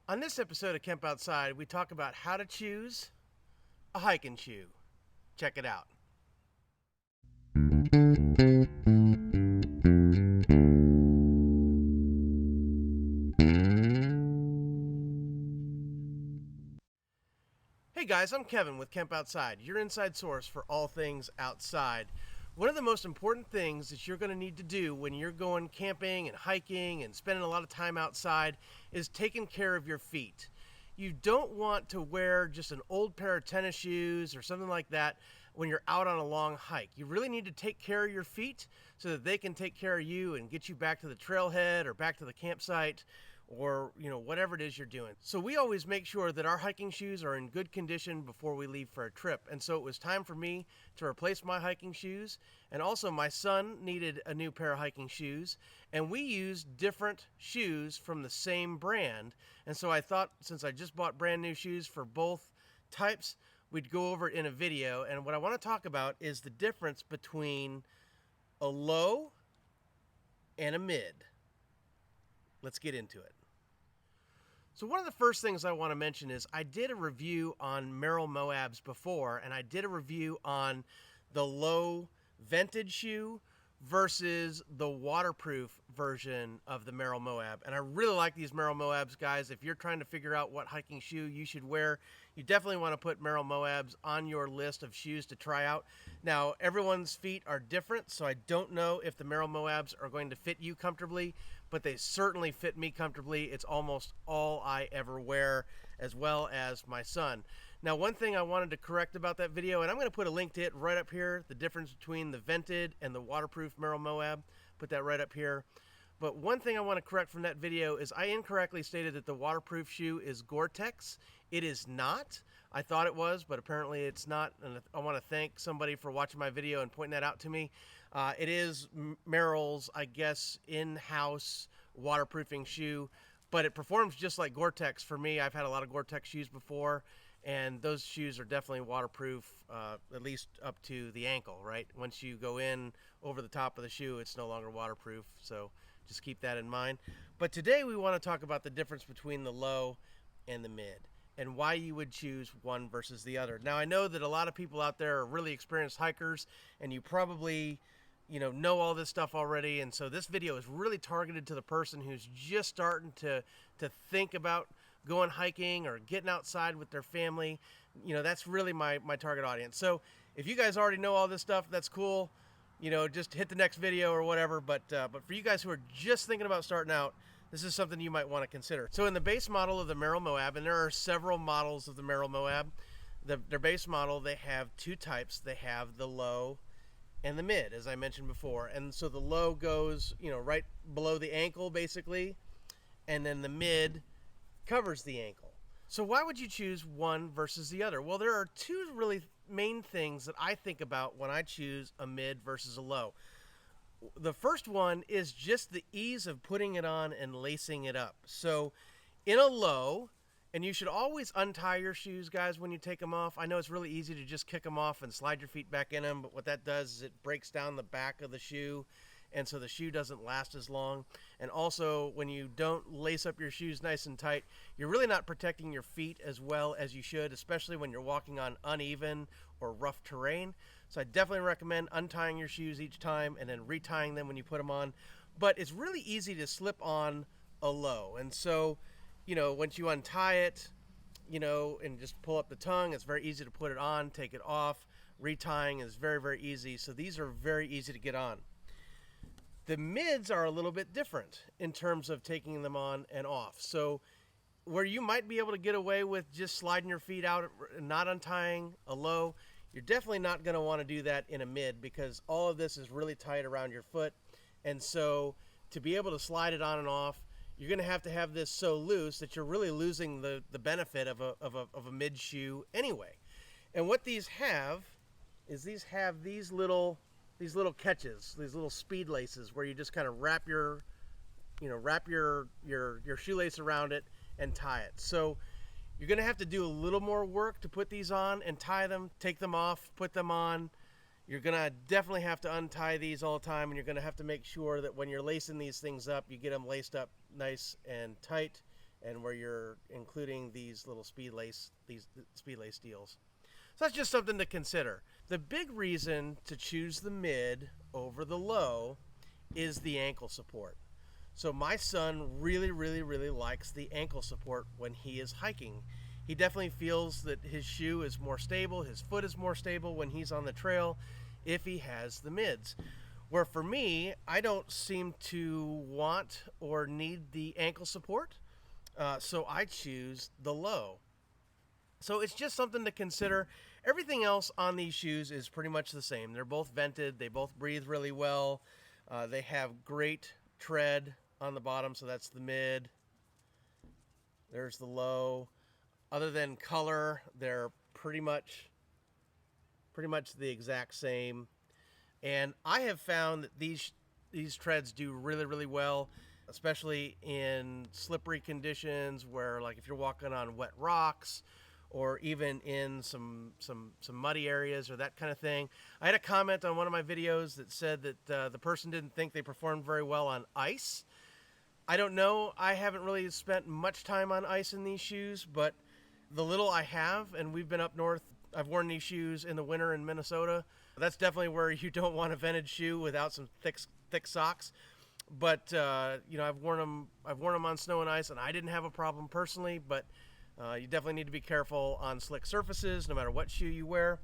On this episode of Kemp Outside, we talk about how to choose a hiking shoe. Check it out. Hey guys, I'm Kevin with Kemp Outside, your inside source for all things outside. One of the most important things that you're going to need to do when you're going camping and hiking and spending a lot of time outside is taking care of your feet. You don't want to wear just an old pair of tennis shoes or something like that when you're out on a long hike. You really need to take care of your feet so that they can take care of you and get you back to the trailhead or back to the campsite or whatever it is you're doing. So we always make sure that our hiking shoes are in good condition before we leave for a trip. And so it was time for me to replace my hiking shoes, and also my son needed a new pair of hiking shoes, and we used different shoes from the same brand. And so I thought, since I just bought brand new shoes for both types, we'd go over it in a video. And what I want to talk about is the difference between a low and a mid. Let's get into it. So one of the first things I want to mention is I did a review on Merrell Moabs before, and I did a review on the low vented shoe versus the waterproof version of the Merrell Moab. And I really like these Merrell Moabs, guys. If you're trying to figure out what hiking shoe you should wear, you definitely want to put Merrell Moabs on your list of shoes to try out. Now, everyone's feet are different, so I don't know if the Merrell Moabs are going to fit you comfortably, but they certainly fit me comfortably. It's almost all I ever wear, as well as my son. Now, one thing I wanted to correct about that video, and I'm going to put a link to it right up here, the difference between the vented and the waterproof Merrell Moab. Put that right up here. But one thing I want to correct from that video is I incorrectly stated that the waterproof shoe is Gore-Tex. It is not. I thought it was, but apparently it's not. And I want to thank somebody for watching my video and pointing that out to me. It is Merrell's, I guess, in-house waterproofing shoe, but it performs just like Gore-Tex for me. I've had a lot of Gore-Tex shoes before, and those shoes are definitely waterproof, at least up to the ankle, right? Once you go in over the top of the shoe, it's no longer waterproof, so just keep that in mind. But today we want to talk about the difference between the low and the mid, and why you would choose one versus the other. Now, I know that a lot of people out there are really experienced hikers, and you probably know all this stuff already, and so this video is really targeted to the person who's just starting to think about going hiking or getting outside with their family. That's really my target audience. So if you guys already know all this stuff, that's cool. Just hit the next video or whatever. But for you guys who are just thinking about starting out, this is something you might want to consider. So in the base model of the Merrell Moab, and there are several models of the Merrell Moab, their base model, they have two types. They have the low and the mid, as I mentioned before. And so the low goes, right below the ankle, basically, and then the mid covers the ankle. So why would you choose one versus the other? Well, there are two really main things that I think about when I choose a mid versus a low. The first one is just the ease of putting it on and lacing it up. So in a low, and you should always untie your shoes, guys, when you take them off. I know it's really easy to just kick them off and slide your feet back in them, but what that does is it breaks down the back of the shoe, and so the shoe doesn't last as long. And also, when you don't lace up your shoes nice and tight, you're really not protecting your feet as well as you should, especially when you're walking on uneven or rough terrain. So I definitely recommend untying your shoes each time and then retying them when you put them on. But it's really easy to slip on a low, and so once you untie it, and just pull up the tongue, it's very easy to put it on, take it off. Retying is very, very easy. So these are very easy to get on. The mids are a little bit different in terms of taking them on and off. So where you might be able to get away with just sliding your feet out and not untying a low, you're definitely not going to want to do that in a mid, because all of this is really tight around your foot. And so to be able to slide it on and off, you're going to have this so loose that you're really losing the benefit of a mid shoe anyway. And what these have is these little catches, these little speed laces, where you just kind of wrap your shoelace around it and tie it. So you're going to have to do a little more work to put these on and tie them, take them off, put them on. You're going to definitely have to untie these all the time, and you're going to have to make sure that when you're lacing these things up, you get them laced up nice and tight and where you're including these little speed lace deals. So that's just something to consider. The big reason to choose the mid over the low is the ankle support. So my son really likes the ankle support when he is hiking. He definitely feels that his shoe is more stable, his foot is more stable when he's on the trail if he has the mids. Where for me, I don't seem to want or need the ankle support, so I choose the low. So it's just something to consider. Everything else on these shoes is pretty much the same. They're both vented, they both breathe really well, they have great tread on the bottom, so that's the mid. There's the low. Other than color, they're pretty much the exact same. And I have found that these treads do really well, especially in slippery conditions where, like, if you're walking on wet rocks or even in some muddy areas or that kind of thing. I had a comment on one of my videos that said that the person didn't think they performed very well on ice. I don't know. I haven't really spent much time on ice in these shoes, but the little I have, and we've been up north, I've worn these shoes in the winter in Minnesota. That's definitely where you don't want a vented shoe without some thick socks. But you know, I've worn them on snow and ice, and I didn't have a problem personally. But you definitely need to be careful on slick surfaces, no matter what shoe you wear.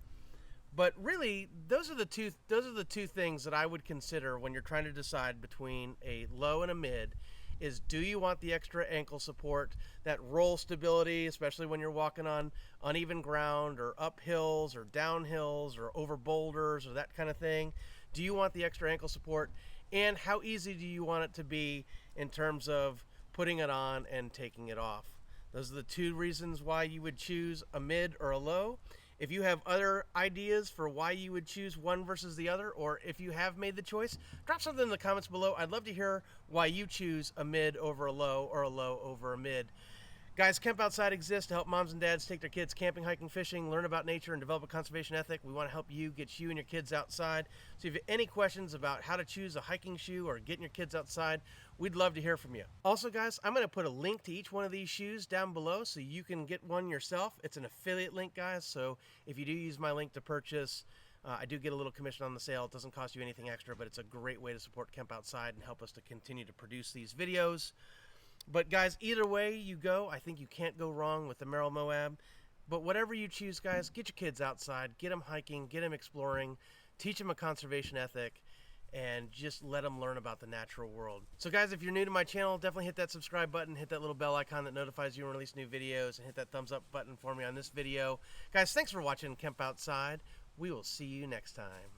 But really, those are the two things that I would consider when you're trying to decide between a low and a mid. Is, do you want the extra ankle support, that roll stability, especially when you're walking on uneven ground or up hills or down hills or over boulders or that kind of thing? Do you want the extra ankle support? And how easy do you want it to be in terms of putting it on and taking it off? Those are the two reasons why you would choose a mid or a low. If you have other ideas for why you would choose one versus the other, or if you have made the choice, drop something in the comments below. I'd love to hear why you choose a mid over a low or a low over a mid. Guys, Camp Outside exists to help moms and dads take their kids camping, hiking, fishing, learn about nature, and develop a conservation ethic. We want to help you get you and your kids outside. So if you have any questions about how to choose a hiking shoe or getting your kids outside, we'd love to hear from you. Also, guys, I'm going to put a link to each one of these shoes down below so you can get one yourself. It's an affiliate link, guys, so if you do use my link to purchase, I do get a little commission on the sale. It doesn't cost you anything extra, but it's a great way to support Camp Outside and help us to continue to produce these videos. But guys, either way you go, I think you can't go wrong with the Merrell Moab. But whatever you choose, guys, get your kids outside, get them hiking, get them exploring, teach them a conservation ethic, and just let them learn about the natural world. So guys, if you're new to my channel, definitely hit that subscribe button, hit that little bell icon that notifies you when I release new videos, and hit that thumbs up button for me on this video. Guys, thanks for watching Camp Outside. We will see you next time.